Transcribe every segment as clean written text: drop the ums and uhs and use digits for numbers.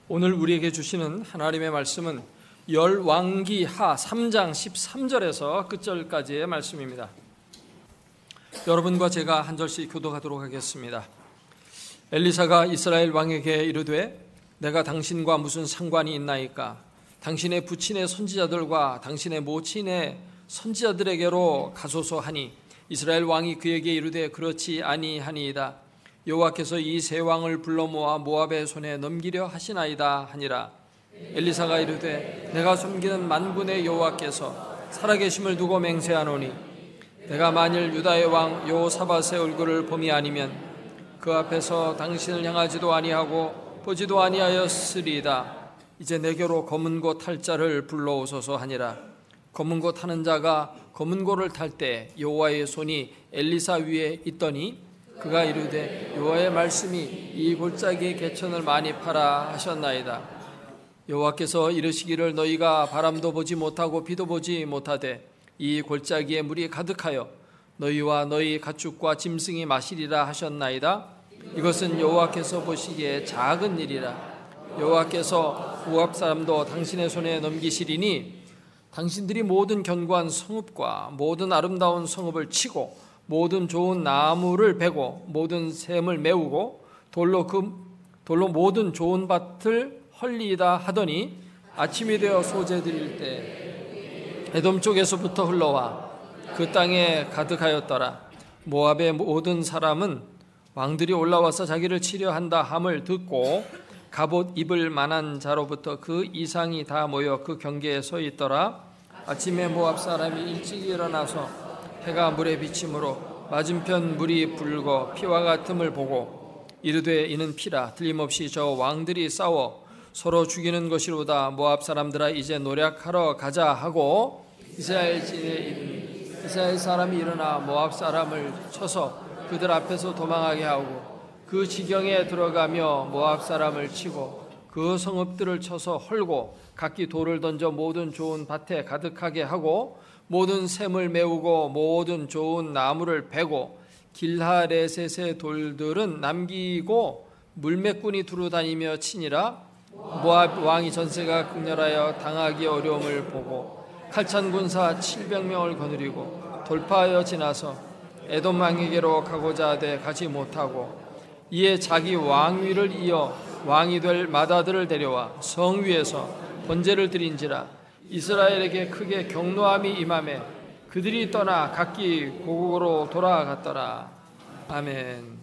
오늘 우리에게 주시는 하나님의 말씀은 열왕기하 3장 13절에서 끝절까지의 말씀입니다. 여러분과 제가 한 절씩 교독하도록 하겠습니다. 엘리사가 이스라엘 왕에게 이르되 내가 당신과 무슨 상관이 있나이까? 당신의 부친의 선지자들과 당신의 모친의 선지자들에게로 가소서 하니 이스라엘 왕이 그에게 이르되 그렇지 아니하니이다. 여호와께서 이 세 왕을 불러 모아 모압의 손에 넘기려 하시나이다 하니라. 엘리사가 이르되 내가 섬기는 만군의 여호와께서 살아계심을 두고 맹세하노니 내가 만일 유다의 왕 여호사밧의 얼굴을 봄이 아니면 그 앞에서 당신을 향하지도 아니하고 보지도 아니하였으리이다. 이제 내게로 검은 고 탈 자를 불러오소서 하니라. 검은 고 타는 자가 검은 고를 탈 때 여호와의 손이 엘리사 위에 있더니 그가 이르되 여호와의 말씀이 이 골짜기의 개천을 많이 파라 하셨나이다. 여호와께서 이르시기를 너희가 바람도 보지 못하고 비도 보지 못하되 이 골짜기에 물이 가득하여 너희와 너희 가축과 짐승이 마시리라 하셨나이다. 이것은 여호와께서 보시기에 작은 일이라. 여호와께서 모압 사람도 당신의 손에 넘기시리니 당신들이 모든 견고한 성읍과 모든 아름다운 성읍을 치고 모든 좋은 나무를 베고 모든 샘을 메우고 돌로 모든 좋은 밭을 헐리이다 하더니 아침이 되어 소재 드릴 때 에돔 쪽에서부터 흘러와 그 땅에 가득하였더라. 모압의 모든 사람은 왕들이 올라와서 자기를 치려 한다 함을 듣고 갑옷 입을 만한 자로부터 그 이상이 다 모여 그 경계에 서 있더라. 아침에 모압 사람이 일찍 일어나서 해가 물에 비침으로 맞은편 물이 붉어 피와 같음을 보고 이르되 이는 피라. 틀림없이 저 왕들이 싸워 서로 죽이는 것이로다. 모압 사람들아 이제 노략하러 가자 하고 이스라엘 사람이 일어나 모압 사람을 쳐서 그들 앞에서 도망하게 하고 그 지경에 들어가며 모압 사람을 치고 그 성읍들을 쳐서 헐고 각기 돌을 던져 모든 좋은 밭에 가득하게 하고 모든 샘을 메우고 모든 좋은 나무를 베고 길하레셋의 돌들은 남기고 물매꾼이 두루 다니며 치니라. 모압 왕이 전세가 극렬하여 당하기 어려움을 보고 칼찬 군사 700명을 거느리고 돌파하여 지나서 에돔 왕에게로 가고자 하되 가지 못하고 이에 자기 왕위를 이어 왕이 될 맏아들을 데려와 성 위에서 번제를 드린지라. 이스라엘에게 크게 경노함이 임하매 그들이 떠나 각기 고국으로 돌아갔더라. 아멘.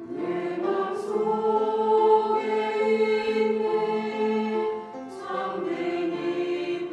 내 맘 속에 있네 참된 이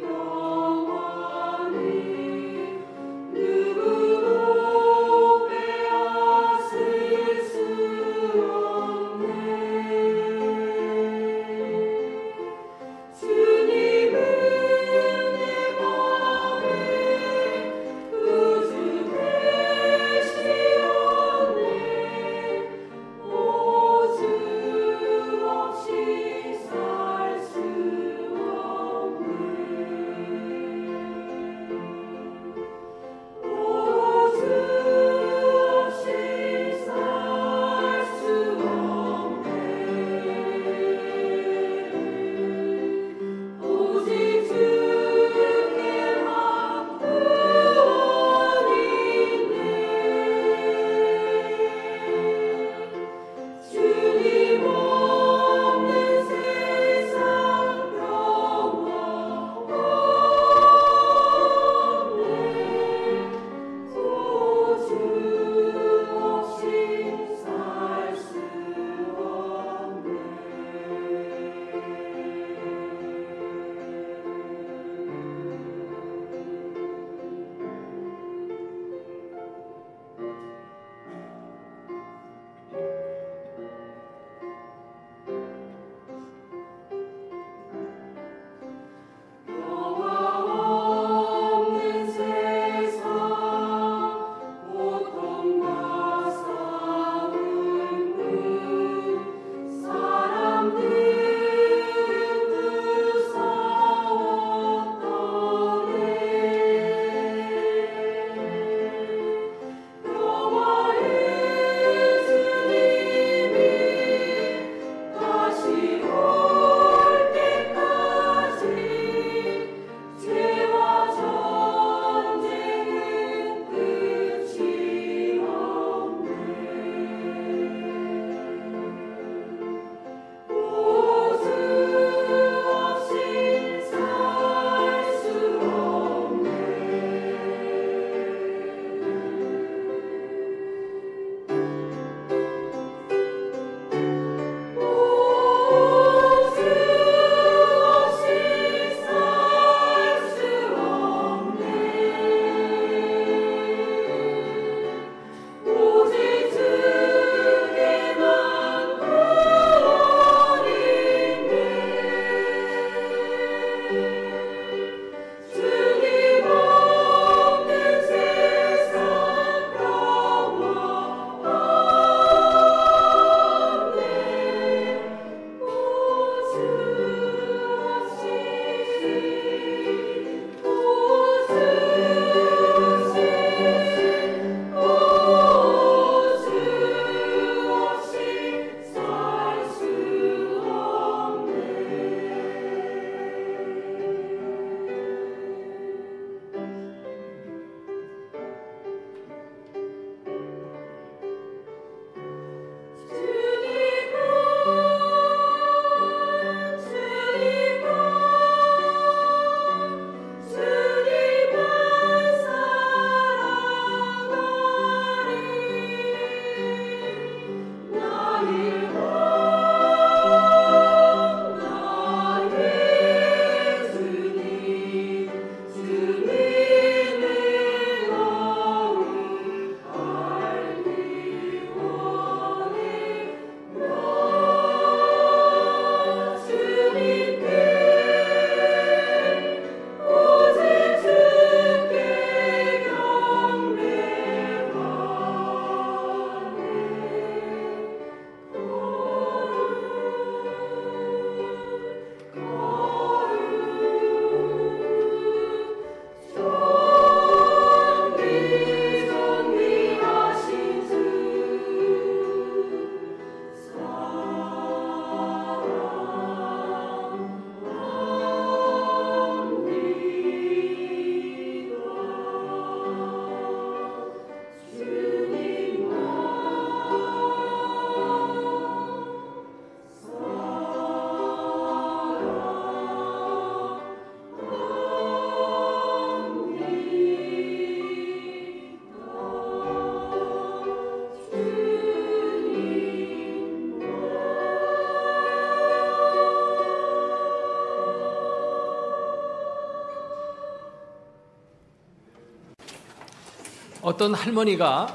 어떤 할머니가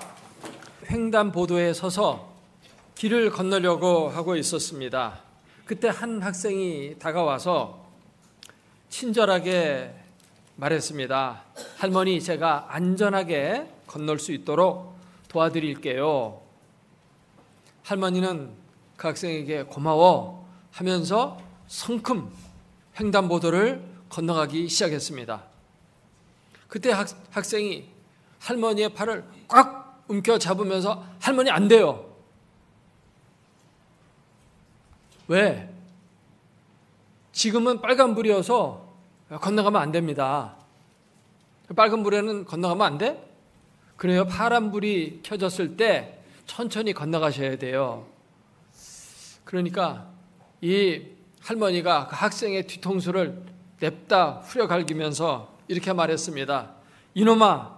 횡단보도에 서서 길을 건너려고 하고 있었습니다. 그때 한 학생이 다가와서 친절하게 말했습니다. 할머니, 제가 안전하게 건널 수 있도록 도와드릴게요. 할머니는 그 학생에게 고마워 하면서 성큼 횡단보도를 건너가기 시작했습니다. 그때 학생이 할머니의 팔을 꽉 움켜 잡으면서 할머니 안 돼요. 왜? 지금은 빨간불이어서 건너가면 안 됩니다. 빨간불에는 건너가면 안 돼? 그래요. 파란불이 켜졌을 때 천천히 건너가셔야 돼요. 그러니까 이 할머니가 그 학생의 뒤통수를 냅다 후려갈기면서 이렇게 말했습니다. 이놈아,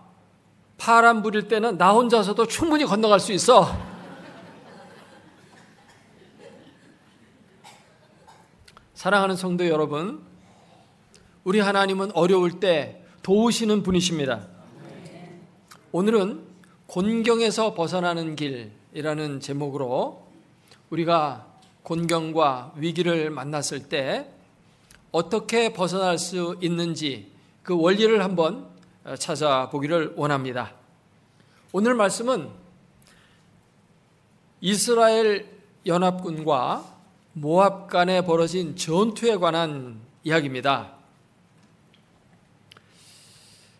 파란불일 때는 나 혼자서도 충분히 건너갈 수 있어. 사랑하는 성도 여러분, 우리 하나님은 어려울 때 도우시는 분이십니다. 오늘은 곤경에서 벗어나는 길이라는 제목으로 우리가 곤경과 위기를 만났을 때 어떻게 벗어날 수 있는지 그 원리를 한번 찾아보기를 원합니다. 오늘 말씀은 이스라엘 연합군과 모압 간에 벌어진 전투에 관한 이야기입니다.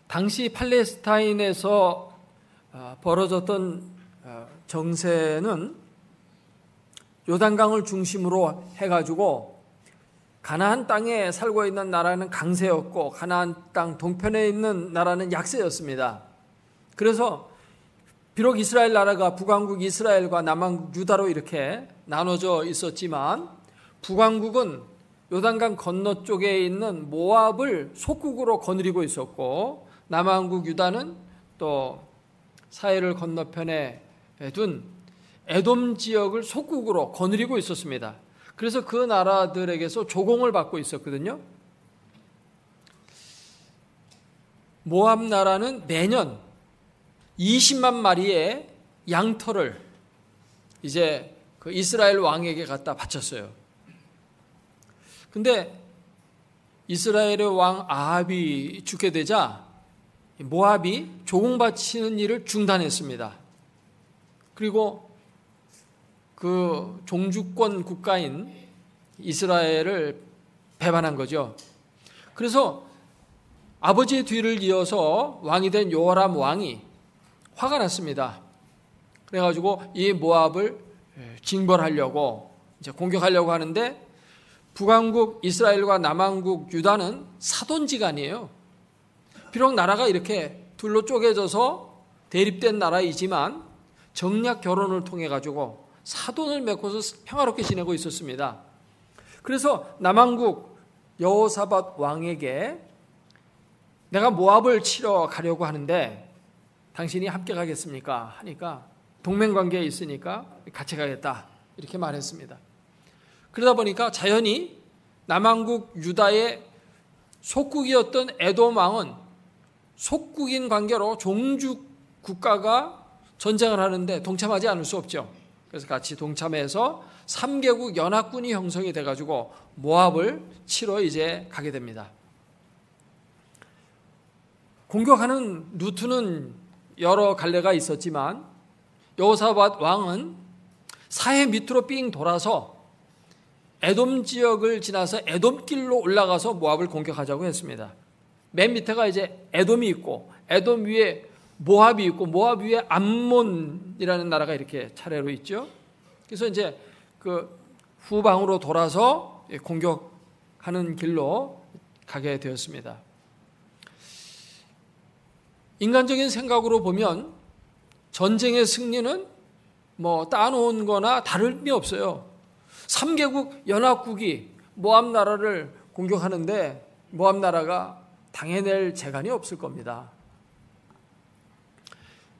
당시 팔레스타인에서 벌어졌던 정세는 요단강을 중심으로 해가지고 가나안 땅에 살고 있는 나라는 강세였고 가나안 땅 동편에 있는 나라는 약세였습니다. 그래서 비록 이스라엘 나라가 북왕국 이스라엘과 남왕국 유다로 이렇게 나눠져 있었지만 북왕국은 요단강 건너쪽에 있는 모압을 속국으로 거느리고 있었고 남왕국 유다는 또 사해를 건너편에 둔 에돔 지역을 속국으로 거느리고 있었습니다. 그래서 그 나라들에게서 조공을 받고 있었거든요. 모압 나라는 매년 20만 마리의 양털을 이제 그 이스라엘 왕에게 갖다 바쳤어요. 근데 이스라엘의 왕 아합이 죽게 되자 모압이 조공 바치는 일을 중단했습니다. 그리고 그 종주권 국가인 이스라엘을 배반한 거죠. 그래서 아버지의 뒤를 이어서 왕이 된 요람 왕이 화가 났습니다. 그래가지고 이 모압을 징벌하려고 이제 공격하려고 하는데 북왕국 이스라엘과 남왕국 유다는 사돈지간이에요. 비록 나라가 이렇게 둘로 쪼개져서 대립된 나라이지만 정략 결혼을 통해 가지고 사돈을 맺고서 평화롭게 지내고 있었습니다. 그래서 남왕국 여호사밧 왕에게 내가 모압을 치러 가려고 하는데 당신이 함께 가겠습니까? 하니까 동맹관계에 있으니까 같이 가겠다 이렇게 말했습니다. 그러다 보니까 자연히 남왕국 유다의 속국이었던 에돔 왕은 속국인 관계로 종주 국가가 전쟁을 하는데 동참하지 않을 수 없죠. 그래서 같이 동참해서 3개국 연합군이 형성이 돼가지고 모압을 치러 이제 가게 됩니다. 공격하는 루트는 여러 갈래가 있었지만 여호사밧 왕은 사해 밑으로 삥 돌아서 에돔 지역을 지나서 에돔길로 올라가서 모압을 공격하자고 했습니다. 맨 밑에가 이제 에돔이 있고 에돔 위에 모압이 있고 모압 위에 암몬이라는 나라가 이렇게 차례로 있죠. 그래서 이제 그 후방으로 돌아서 공격하는 길로 가게 되었습니다. 인간적인 생각으로 보면 전쟁의 승리는 뭐 따놓은 거나 다름이 없어요. 3개국 연합국이 모압 나라를 공격하는데 모압 나라가 당해낼 재간이 없을 겁니다.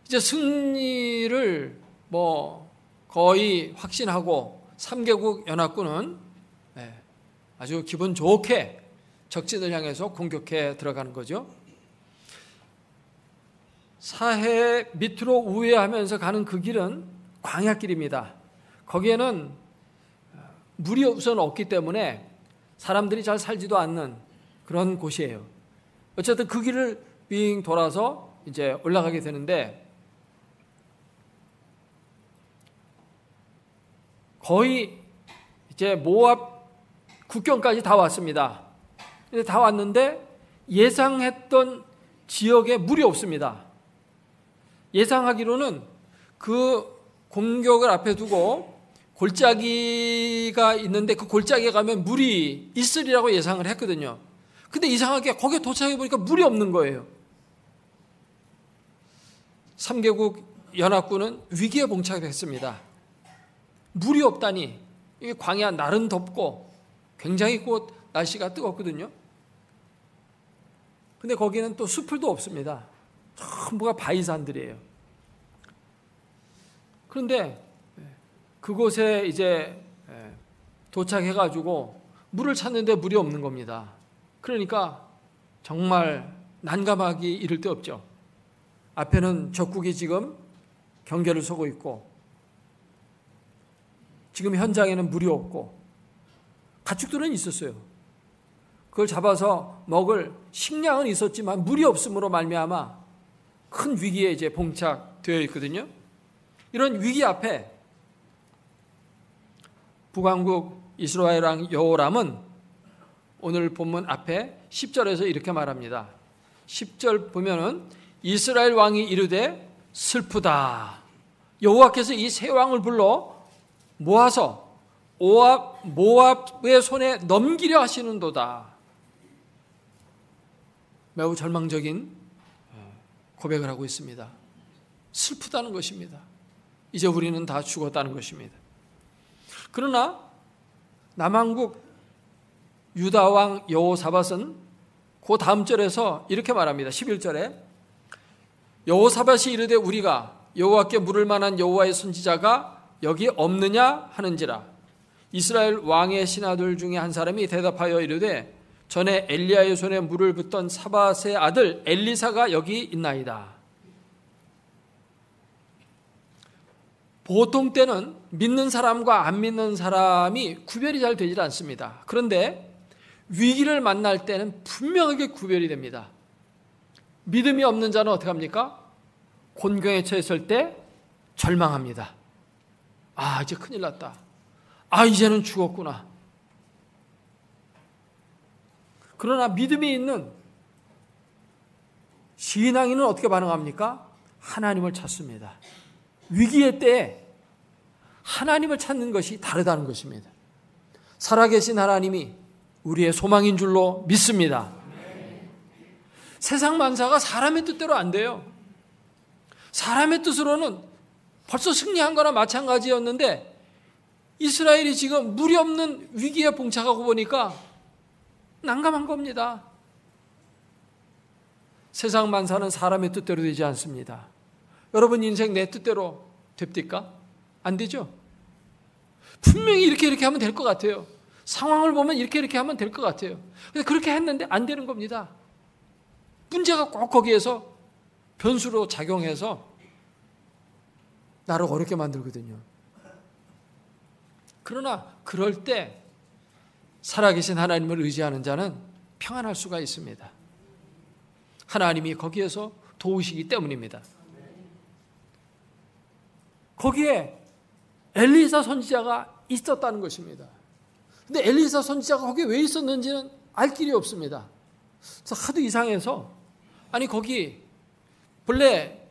이제 승리를 뭐 거의 확신하고 3개국 연합군은 아주 기분 좋게 적진을 향해서 공격해 들어가는 거죠. 사해 밑으로 우회하면서 가는 그 길은 광야길입니다. 거기에는 물이 우선 없기 때문에 사람들이 잘 살지도 않는 그런 곳이에요. 어쨌든 그 길을 빙 돌아서 이제 올라가게 되는데 거의 이제 모압 국경까지 다 왔습니다. 다 왔는데 예상했던 지역에 물이 없습니다. 예상하기로는 그 공격을 앞에 두고 골짜기가 있는데 그 골짜기에 가면 물이 있으리라고 예상을 했거든요. 근데 이상하게 거기에 도착해 보니까 물이 없는 거예요. 3개국 연합군은 위기에 봉착했습니다. 물이 없다니. 이게 광야 날은 덥고 굉장히 곧 날씨가 뜨겁거든요. 근데 거기는 또 수풀도 없습니다. 전부가 바위산들이에요. 그런데 그곳에 이제 도착해가지고 물을 찾는데 물이 없는 겁니다. 그러니까 정말 난감하기 이를 데 없죠. 앞에는 적국이 지금 경계를 서고 있고 지금 현장에는 물이 없고 가축들은 있었어요. 그걸 잡아서 먹을 식량은 있었지만 물이 없음으로 말미암아 큰 위기에 이제 봉착되어 있거든요. 이런 위기 앞에 북왕국 이스라엘 왕 여호람은 오늘 본문 앞에 10절에서 이렇게 말합니다. 10절 보면은 이스라엘 왕이 이르되 슬프다. 여호와께서 이 세 왕을 불러 모아서 모압의 손에 넘기려 하시는도다. 매우 절망적인 고백을 하고 있습니다. 슬프다는 것입니다. 이제 우리는 다 죽었다는 것입니다. 그러나 남왕국 유다왕 여호사밧은 그 다음 절에서 이렇게 말합니다. 11절에 여호사밧이 이르되 우리가 여호와께 물을 만한 여호와의 선지자가 여기 없느냐 하는지라. 이스라엘 왕의 신하들 중에 한 사람이 대답하여 이르되 전에 엘리야의 손에 물을 붓던 사밧의 아들 엘리사가 여기 있나이다. 보통 때는 믿는 사람과 안 믿는 사람이 구별이 잘 되질 않습니다. 그런데 위기를 만날 때는 분명하게 구별이 됩니다. 믿음이 없는 자는 어떻게 합니까? 곤경에 처했을 때 절망합니다. 아, 이제 큰일 났다. 아, 이제는 죽었구나. 그러나 믿음이 있는 신앙인은 어떻게 반응합니까? 하나님을 찾습니다. 위기의 때에 하나님을 찾는 것이 다르다는 것입니다. 살아계신 하나님이 우리의 소망인 줄로 믿습니다. 세상 만사가 사람의 뜻대로 안 돼요. 사람의 뜻으로는 벌써 승리한 거나 마찬가지였는데 이스라엘이 지금 물이 없는 위기에 봉착하고 보니까 난감한 겁니다. 세상 만사는 사람의 뜻대로 되지 않습니다. 여러분 인생 내 뜻대로 됩니까? 안 되죠? 분명히 이렇게 하면 될 것 같아요. 상황을 보면 이렇게 하면 될 것 같아요. 근데 그렇게 했는데 안 되는 겁니다. 문제가 꼭 거기에서 변수로 작용해서 나를 어렵게 만들거든요. 그러나 그럴 때 살아계신 하나님을 의지하는 자는 평안할 수가 있습니다. 하나님이 거기에서 도우시기 때문입니다. 거기에 엘리사 선지자가 있었다는 것입니다. 근데 엘리사 선지자가 거기에 왜 있었는지는 알 길이 없습니다. 그래서 하도 이상해서 아니 거기 본래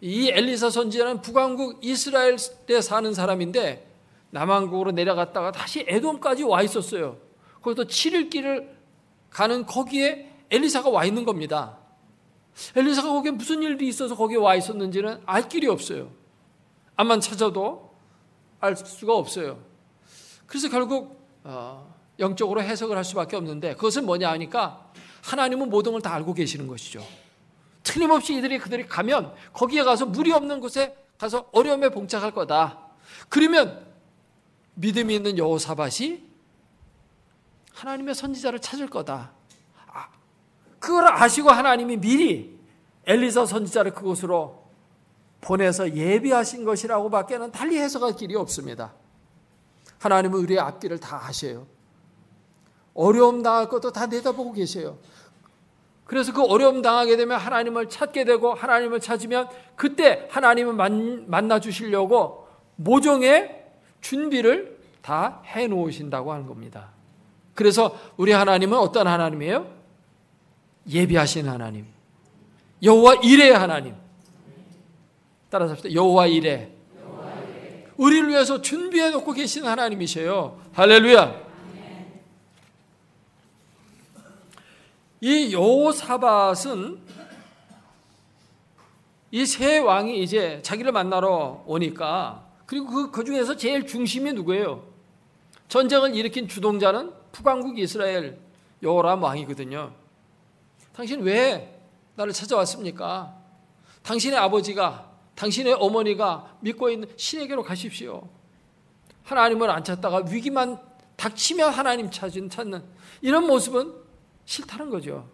이 엘리사 선지자는 북왕국 이스라엘에 사는 사람인데 남왕국으로 내려갔다가 다시 에돔까지 와 있었어요. 거기서 7일 길을 가는 거기에 엘리사가 와 있는 겁니다. 엘리사가 거기에 무슨 일이 있어서 거기에 와 있었는지는 알 길이 없어요. 암만 찾아도 알 수가 없어요. 그래서 결국 영적으로 해석을 할 수밖에 없는데 그것은 뭐냐 하니까 하나님은 모든 걸 다 알고 계시는 것이죠. 틀림없이 그들이 가면 거기에 가서 물이 없는 곳에 가서 어려움에 봉착할 거다. 그러면 믿음이 있는 여호사밧이 하나님의 선지자를 찾을 거다. 그걸 아시고 하나님이 미리 엘리사 선지자를 그곳으로 보내서 예비하신 것이라고 밖에는 달리 해석할 길이 없습니다. 하나님은 우리의 앞길을 다 아셔요. 어려움 당할 것도 다 내다보고 계세요. 그래서 그 어려움 당하게 되면 하나님을 찾게 되고, 하나님을 찾으면 그때 하나님을 만나 주시려고 모종의 준비를 다 해놓으신다고 하는 겁니다. 그래서 우리 하나님은 어떤 하나님이에요? 예비하신 하나님, 여호와 이레의 하나님. 따라서 합시다. 여호와 이레. 우리를 위해서 준비해 놓고 계신 하나님이세요. 할렐루야. 이 여호사밧은 이 세 왕이 이제 자기를 만나러 오니까, 그리고 그 중에서 제일 중심이 누구예요? 전쟁을 일으킨 주동자는 북왕국 이스라엘 여호람 왕이거든요. 당신 왜 나를 찾아왔습니까? 당신의 아버지가, 당신의 어머니가 믿고 있는 신에게로 가십시오. 하나님을 안 찾다가 위기만 닥치면 하나님 찾는 이런 모습은 싫다는 거죠.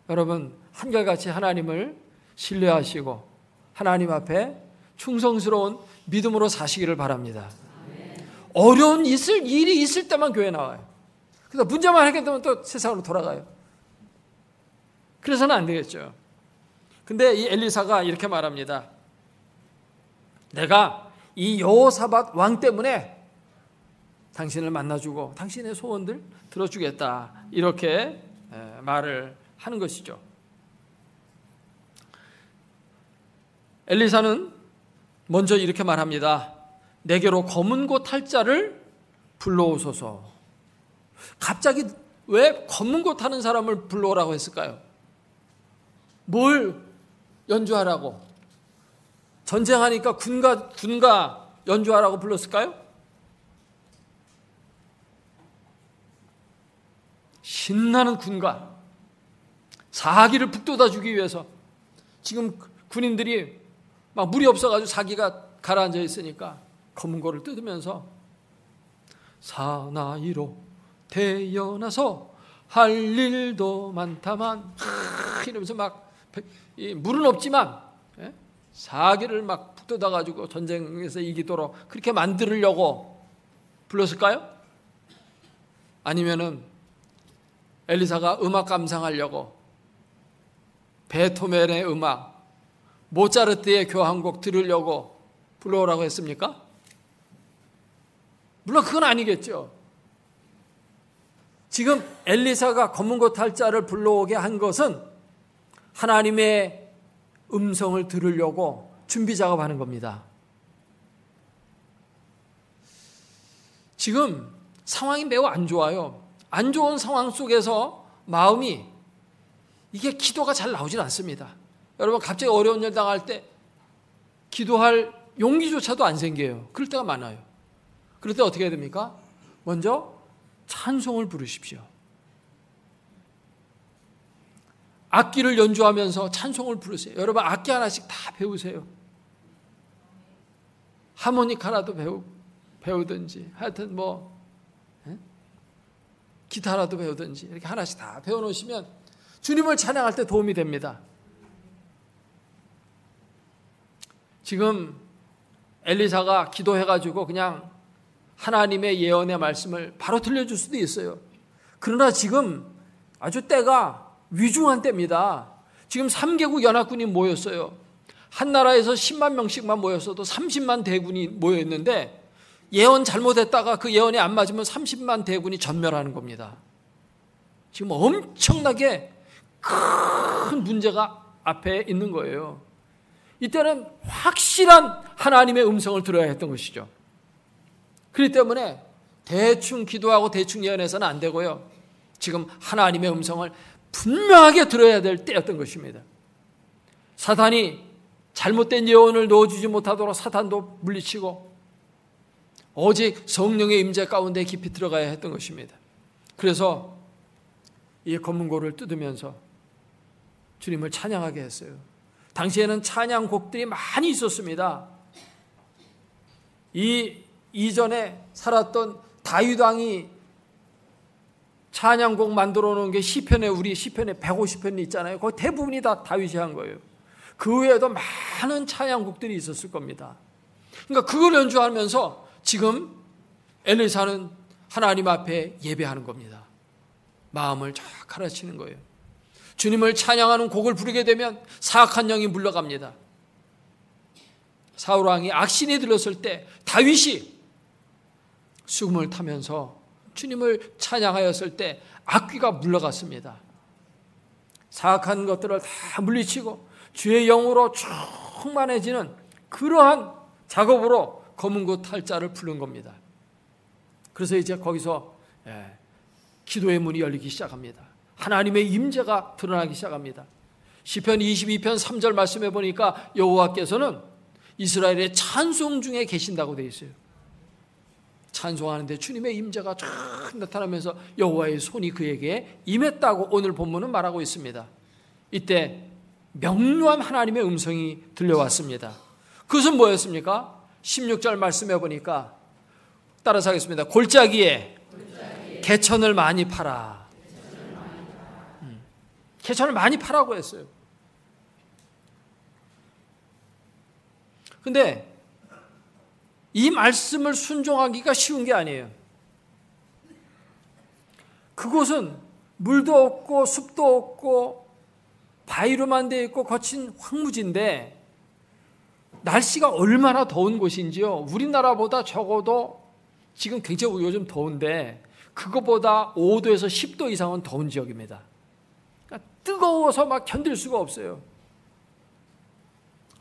여러분, 한결같이 하나님을 신뢰하시고 하나님 앞에 충성스러운 믿음으로 사시기를 바랍니다. 어려운 일이 있을 때만 교회 나와요. 그래서 문제만 해결되면 또 세상으로 돌아가요. 그래서는 안 되겠죠. 근데 이 엘리사가 이렇게 말합니다. 내가 이 여호사밧 왕 때문에 당신을 만나주고 당신의 소원들 들어주겠다, 이렇게 말을 하는 것이죠. 엘리사는 먼저 이렇게 말합니다. 내게로 검은 고 탈 자를 불러오소서. 갑자기 왜 검은 고 타는 사람을 불러오라고 했을까요? 뭘 연주하라고? 전쟁하니까 군가 연주하라고 불렀을까요? 신나는 군가, 사기를 북돋아 주기 위해서. 지금 군인들이 막 물이 없어가지고 사기가 가라앉아 있으니까 검은 고를 뜯으면서 사나이로 태어나서 할 일도 많다만 이러면서 막 물은 없지만 사기를 막 북돋아가지고 전쟁에서 이기도록 그렇게 만들려고 불렀을까요? 아니면은 엘리사가 음악 감상하려고 베토벤의 음악, 모차르트의 교향곡 들으려고 불러오라고 했습니까? 물론 그건 아니겠죠. 지금 엘리사가 검은 고 탈 자를 불러오게 한 것은 하나님의 음성을 들으려고 준비 작업하는 겁니다. 지금 상황이 매우 안 좋아요. 안 좋은 상황 속에서 마음이, 이게 기도가 잘 나오질 않습니다. 여러분, 갑자기 어려운 일 당할 때 기도할 용기조차도 안 생겨요. 그럴 때가 많아요. 그럴 때 어떻게 해야 됩니까? 먼저 찬송을 부르십시오. 악기를 연주하면서 찬송을 부르세요. 여러분, 악기 하나씩 다 배우세요. 하모니카라도 배우든지, 하여튼 기타라도 배우든지 이렇게 하나씩 다 배워놓으시면 주님을 찬양할 때 도움이 됩니다. 지금 엘리사가 기도해가지고 그냥 하나님의 예언의 말씀을 바로 들려줄 수도 있어요. 그러나 지금 아주 때가 위중한 때입니다. 지금 3개국 연합군이 모였어요. 한 나라에서 10만 명씩만 모였어도 30만 대군이 모여있는데, 예언 잘못했다가 그 예언이 안 맞으면 30만 대군이 전멸하는 겁니다. 지금 엄청나게 큰 문제가 앞에 있는 거예요. 이때는 확실한 하나님의 음성을 들어야 했던 것이죠. 그렇기 때문에 대충 기도하고 대충 예언해서는 안 되고요. 지금 하나님의 음성을 분명하게 들어야 될 때였던 것입니다. 사탄이 잘못된 예언을 넣어주지 못하도록 사탄도 물리치고 오직 성령의 임재 가운데 깊이 들어가야 했던 것입니다. 그래서 이 검은고를 뜯으면서 주님을 찬양하게 했어요. 당시에는 찬양곡들이 많이 있었습니다. 이전에 살았던 다윗 왕이 찬양곡 만들어 놓은 게 시편에, 우리 시편에 150편이 있잖아요. 거의 대부분이 다 다윗이 한 거예요. 그 외에도 많은 찬양곡들이 있었을 겁니다. 그러니까 그걸 연주하면서 지금 엘리사는 하나님 앞에 예배하는 겁니다. 마음을 쫙 가라치는 거예요. 주님을 찬양하는 곡을 부르게 되면 사악한 영이 물러갑니다. 사울 왕이 악신이 들렸을 때 다윗이 수금을 타면서 주님을 찬양하였을 때 악귀가 물러갔습니다. 사악한 것들을 다 물리치고 주의 영으로 충만해지는 그러한 작업으로 검은고 탈자를 부른 겁니다. 그래서 이제 거기서 기도의 문이 열리기 시작합니다. 하나님의 임재가 드러나기 시작합니다. 시편 22편 3절 말씀해 보니까 여호와께서는 이스라엘의 찬송 중에 계신다고 되어 있어요. 찬송하는데 주님의 임재가 쫙 나타나면서 여호와의 손이 그에게 임했다고 오늘 본문은 말하고 있습니다. 이때 명료한 하나님의 음성이 들려왔습니다. 그것은 뭐였습니까? 16절 말씀해 보니까 따라서 하겠습니다. 골짜기에 개천을 많이 팔아. 개천을 많이 파라고 했어요. 근데 이 말씀을 순종하기가 쉬운 게 아니에요. 그곳은 물도 없고 숲도 없고 바위로만 되어 있고 거친 황무지인데 날씨가 얼마나 더운 곳인지요. 우리나라보다 적어도 지금 굉장히 요즘 더운데 그거보다 5도에서 10도 이상은 더운 지역입니다. 그러니까 뜨거워서 막 견딜 수가 없어요.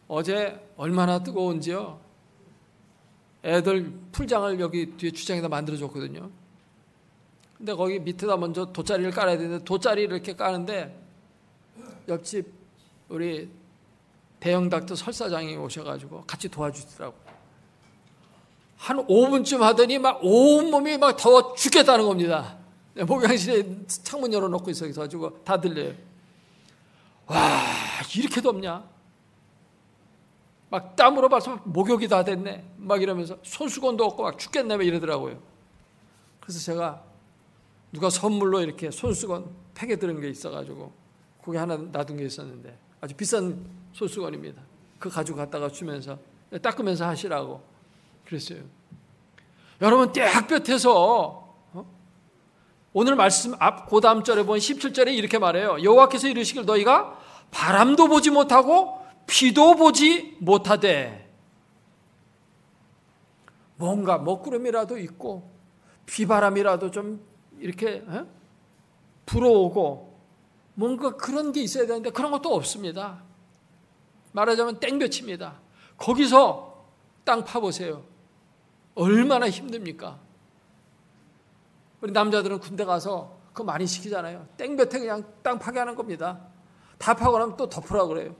어제 얼마나 뜨거운지요. 애들 풀장을 여기 뒤에 주장에다 만들어줬거든요. 근데 거기 밑에다 먼저 돗자리를 깔아야 되는데 돗자리를 이렇게 까는데 옆집 우리 대형 닥터 설사장이 오셔가지고 같이 도와주시더라고요. 한 5분쯤 하더니 막 온몸이 막 더워 죽겠다는 겁니다. 목욕실에 창문 열어놓고 있어가지고 다 들려요. 와, 이렇게 덥냐? 막 땀으로 벌써 목욕이 다 됐네. 막 이러면서 손수건도 없고 막 죽겠네. 막 이러더라고요. 그래서 제가 누가 선물로 이렇게 손수건 팩에 들은 게 있어가지고 거기 하나 놔둔 게 있었는데 아주 비싼 손수건입니다. 그거 가지고 갔다가 주면서 닦으면서 하시라고 그랬어요. 여러분 떼학볕에서 오늘 말씀 앞 그 다음 절에 보면 17절에 이렇게 말해요. 여호와께서 이르시길 너희가 바람도 보지 못하고 비도 보지 못하되 뭔가 먹구름이라도 있고 비바람이라도 좀 이렇게 불어오고 뭔가 그런 게 있어야 되는데 그런 것도 없습니다. 말하자면 땡볕입니다. 거기서 땅 파보세요. 얼마나 힘듭니까? 우리 남자들은 군대 가서 그거 많이 시키잖아요. 땡볕에 그냥 땅 파게 하는 겁니다. 다 파고 나면 또 덮으라고 그래요.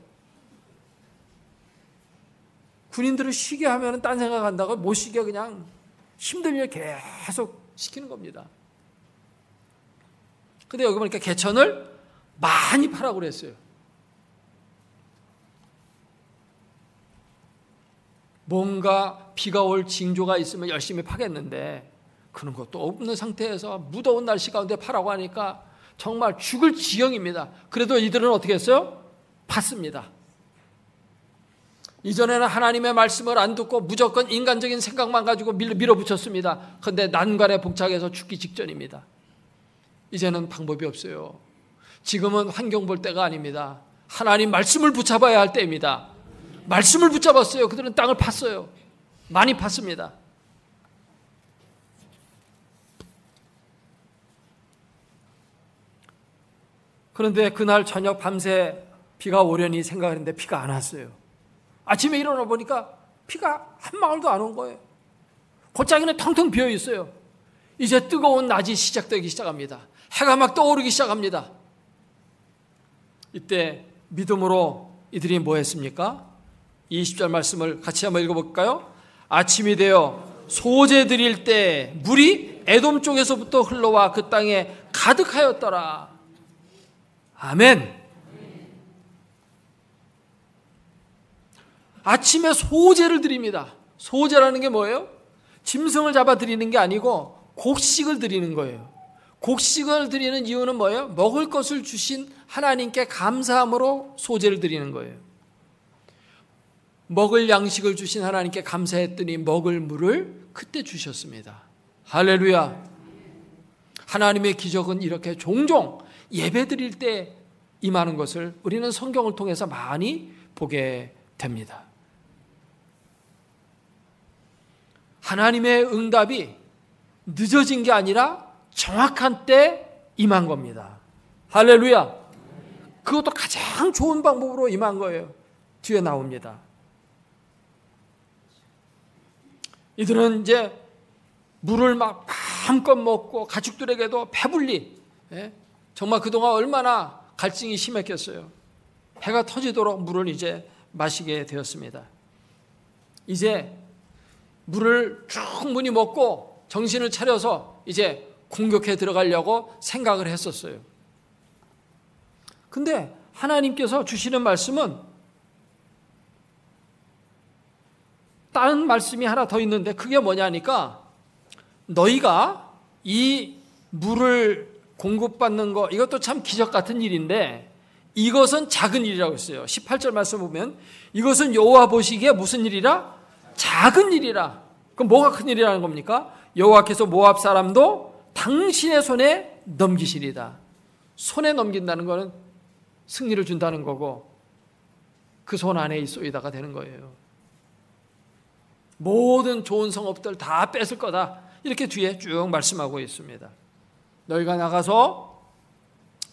군인들을 쉬게 하면 딴 생각한다고 못 쉬게 그냥 힘든 일 계속 시키는 겁니다. 근데 여기 보니까 개천을 많이 파라고 그랬어요. 뭔가 비가 올 징조가 있으면 열심히 파겠는데 그런 것도 없는 상태에서 무더운 날씨 가운데 파라고 하니까 정말 죽을 지경입니다. 그래도 이들은 어떻게 했어요? 팠습니다. 이전에는 하나님의 말씀을 안 듣고 무조건 인간적인 생각만 가지고 밀어붙였습니다. 그런데 난관에 봉착해서 죽기 직전입니다. 이제는 방법이 없어요. 지금은 환경 볼 때가 아닙니다. 하나님 말씀을 붙잡아야 할 때입니다. 말씀을 붙잡았어요. 그들은 땅을 팠어요. 많이 팠습니다. 그런데 그날 저녁 밤새 비가 오려니 생각했는데 비가 안 왔어요. 아침에 일어나 보니까 비가 한 방울도 안 온 거예요. 골짜기는 텅텅 비어 있어요. 이제 뜨거운 낮이 시작되기 시작합니다. 해가 막 떠오르기 시작합니다. 이때 믿음으로 이들이 뭐 했습니까? 20절 말씀을 같이 한번 읽어볼까요? 아침이 되어 소재 드릴 때 물이 에돔 쪽에서부터 흘러와 그 땅에 가득하였더라. 아멘. 아침에 소재를 드립니다. 소재라는 게 뭐예요? 짐승을 잡아 드리는 게 아니고 곡식을 드리는 거예요. 곡식을 드리는 이유는 뭐예요? 먹을 것을 주신 하나님께 감사함으로 소제를 드리는 거예요. 먹을 양식을 주신 하나님께 감사했더니 먹을 물을 그때 주셨습니다. 할렐루야. 하나님의 기적은 이렇게 종종 예배 드릴 때 임하는 것을 우리는 성경을 통해서 많이 보게 됩니다. 하나님의 응답이 늦어진 게 아니라 정확한 때 임한 겁니다. 할렐루야. 그것도 가장 좋은 방법으로 임한 거예요. 뒤에 나옵니다. 이들은 이제 물을 막 마음껏 먹고 가축들에게도 배불리, 정말 그동안 얼마나 갈증이 심했겠어요. 해가 터지도록 물을 이제 마시게 되었습니다. 이제 물을 충분히 먹고 정신을 차려서 이제 공격해 들어가려고 생각을 했었어요. 근데 하나님께서 주시는 말씀은 다른 말씀이 하나 더 있는데 그게 뭐냐니까 너희가 이 물을 공급받는 거 이것도 참 기적 같은 일인데 이것은 작은 일이라고 했어요. 18절 말씀 보면 이것은 여호와 보시기에 무슨 일이라? 작은 일이라. 그럼 뭐가 큰 일이라는 겁니까? 여호와께서 모압 사람도 당신의 손에 넘기시리다. 손에 넘긴다는 것은 승리를 준다는 거고 그 손 안에 있소이다가 되는 거예요. 모든 좋은 성읍들 다 뺏을 거다. 이렇게 뒤에 쭉 말씀하고 있습니다. 너희가 나가서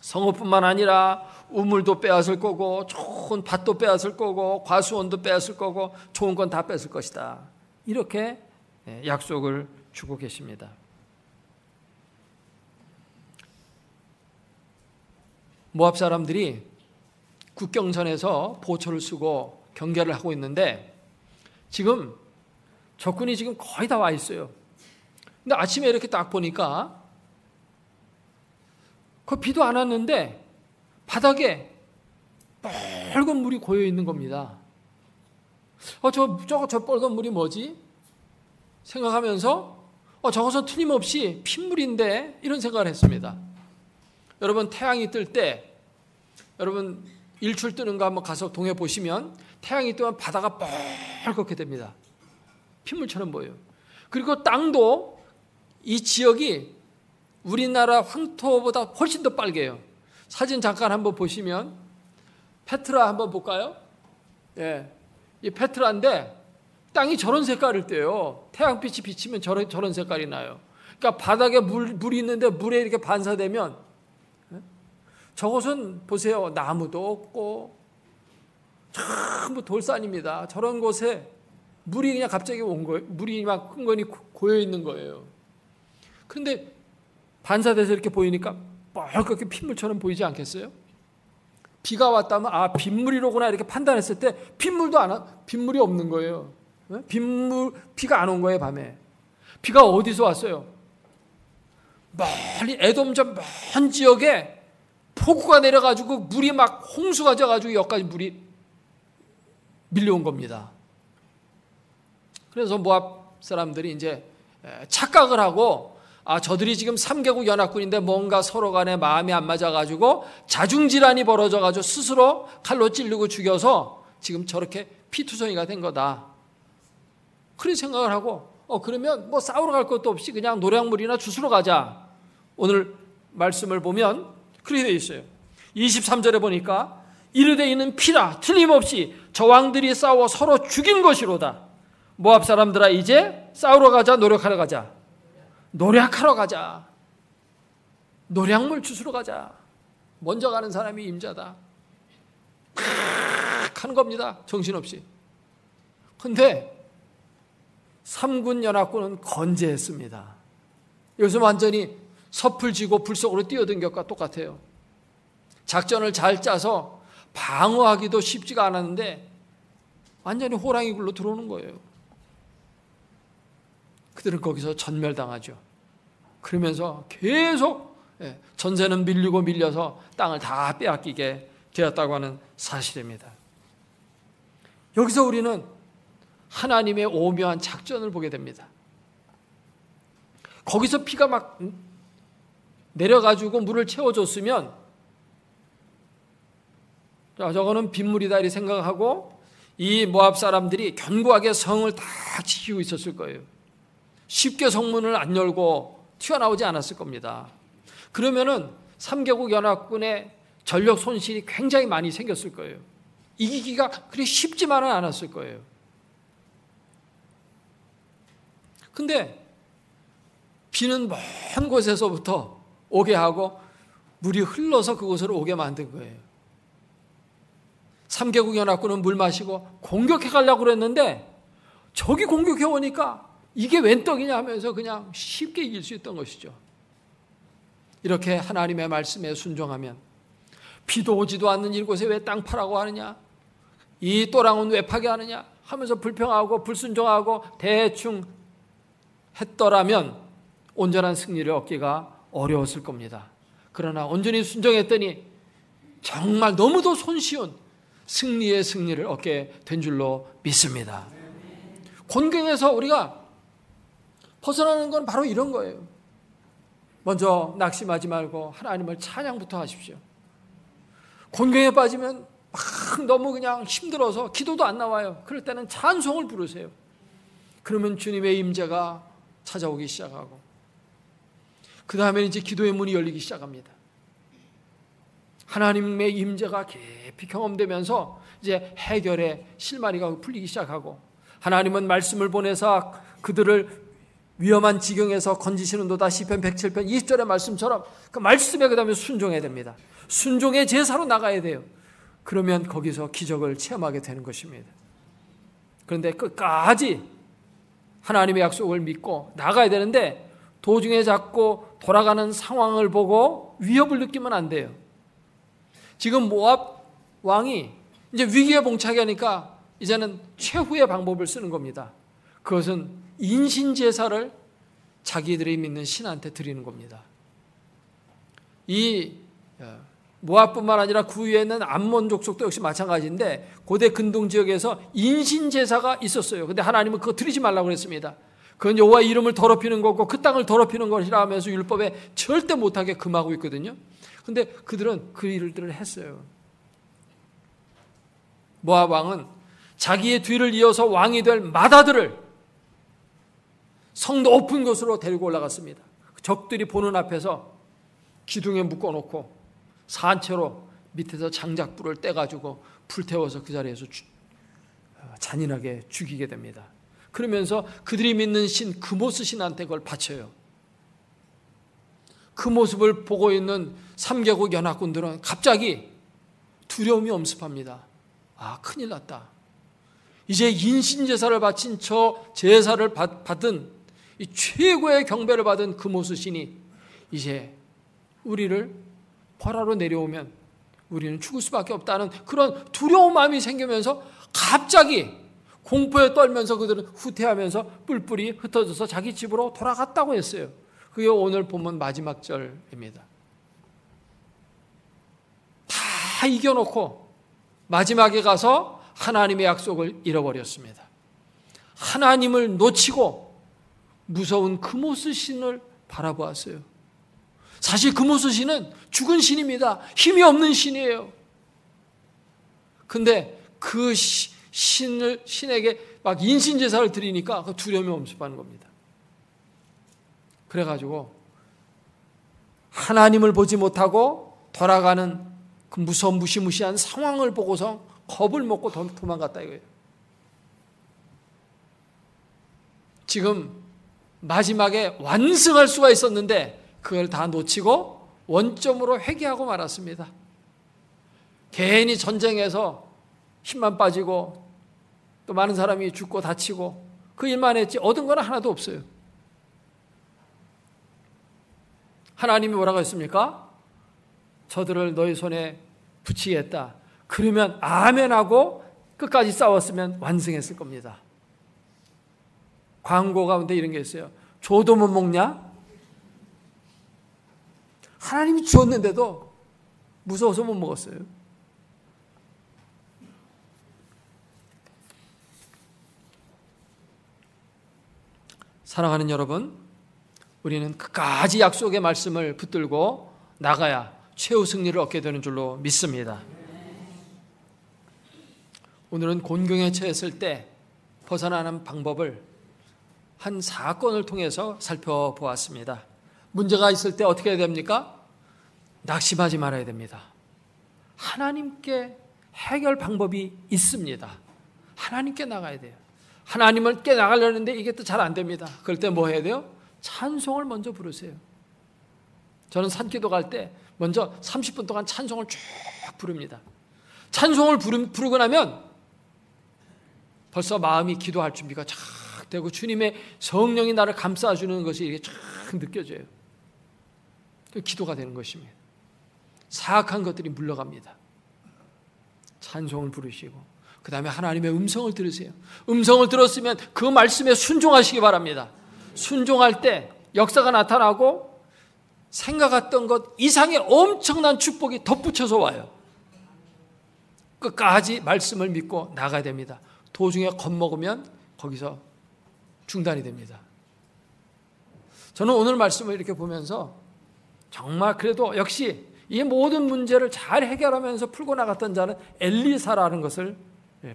성읍뿐만 아니라 우물도 빼앗을 거고 좋은 밭도 빼앗을 거고 과수원도 빼앗을 거고 좋은 건 다 뺏을 것이다. 이렇게 약속을 주고 계십니다. 모압 사람들이 국경선에서 보초를 쓰고 경계를 하고 있는데 지금 적군이 지금 거의 다 와 있어요. 근데 아침에 이렇게 딱 보니까 그 비도 안 왔는데 바닥에 빨간 물이 고여 있는 겁니다. 저 빨간 물이 뭐지? 생각하면서 저것은 틀림없이 핏물인데 이런 생각을 했습니다. 여러분 태양이 뜰 때 여러분 일출 뜨는 거 한번 가서 동해 보시면 태양이 뜨면 바다가 빨갛게 됩니다. 핏물처럼 보여요. 그리고 땅도 이 지역이 우리나라 황토보다 훨씬 더 빨개요. 사진 잠깐 한번 보시면 페트라 한번 볼까요? 예, 이 페트라인데 땅이 저런 색깔을 떼요. 태양빛이 비치면 저런 색깔이 나요. 그러니까 바닥에 물이 있는데 물에 이렇게 반사되면 저것은 보세요. 나무도 없고 전부 돌산입니다. 저런 곳에 물이 그냥 갑자기 온 거예요. 물이 막 흥건히 고여 있는 거예요. 그런데 반사돼서 이렇게 보이니까 빨갛게 핏물처럼 보이지 않겠어요? 비가 왔다면 빗물이로구나 이렇게 판단했을 때 빗물이 없는 거예요. 비가 안 온 거예요. 밤에 비가 어디서 왔어요? 멀리 에돔 저 먼 지역에 폭우가 내려가지고 물이 막 홍수가 져가지고 여기까지 물이 밀려온 겁니다. 그래서 모압 사람들이 이제 착각을 하고 저들이 지금 3개국 연합군인데 뭔가 서로 간에 마음이 안 맞아가지고 자중질환이 벌어져가지고 스스로 칼로 찌르고 죽여서 지금 저렇게 피투성이가 된 거다. 그런 생각을 하고 그러면 뭐 싸우러 갈 것도 없이 그냥 노량물이나 주스러 가자. 오늘 말씀을 보면 그렇게 되어 있어요. 23절에 보니까 이르되 이는 피라 틀림없이 저 왕들이 싸워 서로 죽인 것이로다. 모압 사람들아 이제 싸우러 가자. 노력하러 가자. 노력하러 가자. 노량물 주스러 가자. 먼저 가는 사람이 임자다. 하는 겁니다. 정신없이. 그런데 3군 연합군은 건재했습니다. 여기서 완전히 섭을 지고 불 속으로 뛰어든 것과 똑같아요. 작전을 잘 짜서 방어하기도 쉽지가 않았는데 완전히 호랑이 굴로 들어오는 거예요. 그들은 거기서 전멸당하죠. 그러면서 계속 전세는 밀리고 밀려서 땅을 다 빼앗기게 되었다고 하는 사실입니다. 여기서 우리는 하나님의 오묘한 작전을 보게 됩니다. 거기서 피가 막 내려가지고 물을 채워줬으면 저거는 빗물이다 이렇게 생각하고 이 모압 사람들이 견고하게 성을 다 지키고 있었을 거예요. 쉽게 성문을 안 열고 튀어나오지 않았을 겁니다. 그러면은 3개국 연합군의 전력 손실이 굉장히 많이 생겼을 거예요. 이기기가 그리 쉽지만은 않았을 거예요. 근데 비는 먼 곳에서부터 오게 하고 물이 흘러서 그곳으로 오게 만든 거예요. 3개국 연합군은 물 마시고 공격해 가려고 그랬는데 저기 공격해 오니까 이게 웬 떡이냐 하면서 그냥 쉽게 이길 수 있던 것이죠. 이렇게 하나님의 말씀에 순종하면 비도 오지도 않는 이곳에 왜 땅 파라고 하느냐, 이 또랑은 왜 파게 하느냐 하면서 불평하고 불순종하고 대충 했더라면 온전한 승리를 얻기가 어려웠을 겁니다. 그러나 온전히 순종했더니 정말 너무도 손쉬운 승리의 승리를 얻게 된 줄로 믿습니다. 곤경에서 우리가 벗어나는 건 바로 이런 거예요. 먼저 낙심하지 말고 하나님을 찬양부터 하십시오. 곤경에 빠지면 막 너무 그냥 힘들어서 기도도 안 나와요. 그럴 때는 찬송을 부르세요. 그러면 주님의 임재가 찾아오기 시작하고 그 다음에 이제 기도의 문이 열리기 시작합니다. 하나님의 임재가 깊이 경험되면서 이제 해결의 실마리가 풀리기 시작하고 하나님은 말씀을 보내서 그들을 위험한 지경에서 건지시는도다. 시편 107편 20절의 말씀처럼 그 말씀에 그 다음에 순종해야 됩니다. 순종의 제사로 나가야 돼요. 그러면 거기서 기적을 체험하게 되는 것입니다. 그런데 끝까지 하나님의 약속을 믿고 나가야 되는데 도중에 자꾸 돌아가는 상황을 보고 위협을 느끼면 안 돼요. 지금 모압 왕이 이제 위기에 봉착하니까 이제는 최후의 방법을 쓰는 겁니다. 그것은 인신제사를 자기들이 믿는 신한테 드리는 겁니다. 이 모압뿐만 아니라 그 위에 있는 암몬 족속도 역시 마찬가지인데 고대 근동 지역에서 인신제사가 있었어요. 근데 하나님은 그거 드리지 말라고 그랬습니다. 그건 여호와의 이름을 더럽히는 거고 그 땅을 더럽히는 것이라 하면서 율법에 절대 못하게 금하고 있거든요. 근데 그들은 그 일들을 했어요. 모압 왕은 자기의 뒤를 이어서 왕이 될 맏아들을 성 높은 곳으로 데리고 올라갔습니다. 적들이 보는 앞에서 기둥에 묶어놓고 산채로 밑에서 장작불을 떼가지고 불태워서 그 자리에서 잔인하게 죽이게 됩니다. 그러면서 그들이 믿는 신 그모스 신한테 그걸 바쳐요. 그 모습을 보고 있는 3개국 연합군들은 갑자기 두려움이 엄습합니다. 아, 큰일 났다. 이제 인신제사를 바친 저 제사를 받은 이 최고의 경배를 받은 그모스 신이 이제 우리를 벌하러 내려오면 우리는 죽을 수밖에 없다는 그런 두려운 마음이 생기면서 갑자기 공포에 떨면서 그들은 후퇴하면서 뿔뿔이 흩어져서 자기 집으로 돌아갔다고 했어요. 그게 오늘 본문 마지막 절입니다. 다 이겨놓고 마지막에 가서 하나님의 약속을 잃어버렸습니다. 하나님을 놓치고 무서운 그모스 신을 바라보았어요. 사실 그모스 신은 죽은 신입니다. 힘이 없는 신이에요. 근데 그 신에게 막 인신제사를 드리니까 그 두려움이 엄습하는 겁니다. 그래가지고 하나님을 보지 못하고 돌아가는 그 무서운 무시무시한 상황을 보고서 겁을 먹고 도망갔다 이거예요. 지금 마지막에 완승할 수가 있었는데 그걸 다 놓치고 원점으로 회귀하고 말았습니다. 괜히 전쟁에서 힘만 빠지고 또 많은 사람이 죽고 다치고 그 일만 했지 얻은 건 하나도 없어요. 하나님이 뭐라고 했습니까? 저들을 너희 손에 붙이겠다. 그러면 아멘하고 끝까지 싸웠으면 완승했을 겁니다. 광고 가운데 이런 게 있어요. 줘도 못 먹냐? 하나님이 주었는데도 무서워서 못 먹었어요. 사랑하는 여러분, 우리는 끝까지 약속의 말씀을 붙들고 나가야 최후 승리를 얻게 되는 줄로 믿습니다. 오늘은 곤경에 처했을 때 벗어나는 방법을 한 사건을 통해서 살펴보았습니다. 문제가 있을 때 어떻게 해야 됩니까? 낙심하지 말아야 됩니다. 하나님께 해결 방법이 있습니다. 하나님께 나가야 돼요. 하나님을 깨 나가려는데 이게 또 잘 안 됩니다. 그럴 때 뭐 해야 돼요? 찬송을 먼저 부르세요. 저는 산기도 갈 때 먼저 30분 동안 찬송을 쭉 부릅니다. 찬송을 부르고 나면 벌써 마음이 기도할 준비가 쫙 되고 주님의 성령이 나를 감싸주는 것이 이렇게 쫙 느껴져요. 기도가 되는 것입니다. 사악한 것들이 물러갑니다. 찬송을 부르시고 그 다음에 하나님의 음성을 들으세요. 음성을 들었으면 그 말씀에 순종하시기 바랍니다. 순종할 때 역사가 나타나고 생각했던 것 이상의 엄청난 축복이 덧붙여서 와요. 끝까지 말씀을 믿고 나가야 됩니다. 도중에 겁먹으면 거기서 중단이 됩니다. 저는 오늘 말씀을 이렇게 보면서 정말 그래도 역시 이 모든 문제를 잘 해결하면서 풀고 나갔던 자는 엘리사라는 것을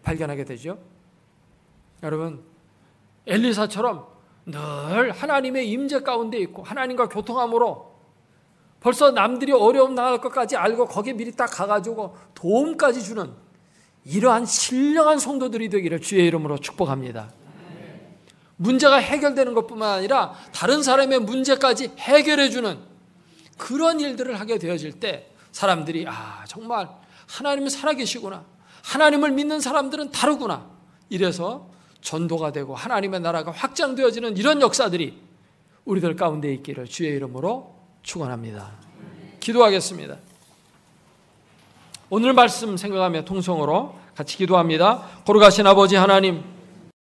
발견하게 되죠. 여러분, 엘리사처럼 늘 하나님의 임재 가운데 있고 하나님과 교통함으로 벌써 남들이 어려움 당할 것까지 알고 거기에 미리 딱 가가지고 도움까지 주는 이러한 신령한 성도들이 되기를 주의 이름으로 축복합니다. 문제가 해결되는 것뿐만 아니라 다른 사람의 문제까지 해결해주는 그런 일들을 하게 되어질 때 사람들이 정말 하나님은 살아계시구나, 하나님을 믿는 사람들은 다르구나, 이래서 전도가 되고 하나님의 나라가 확장되어지는 이런 역사들이 우리들 가운데 있기를 주의 이름으로 축원합니다. 기도하겠습니다. 오늘 말씀 생각하며 통성으로 같이 기도합니다. 거룩하신 아버지 하나님,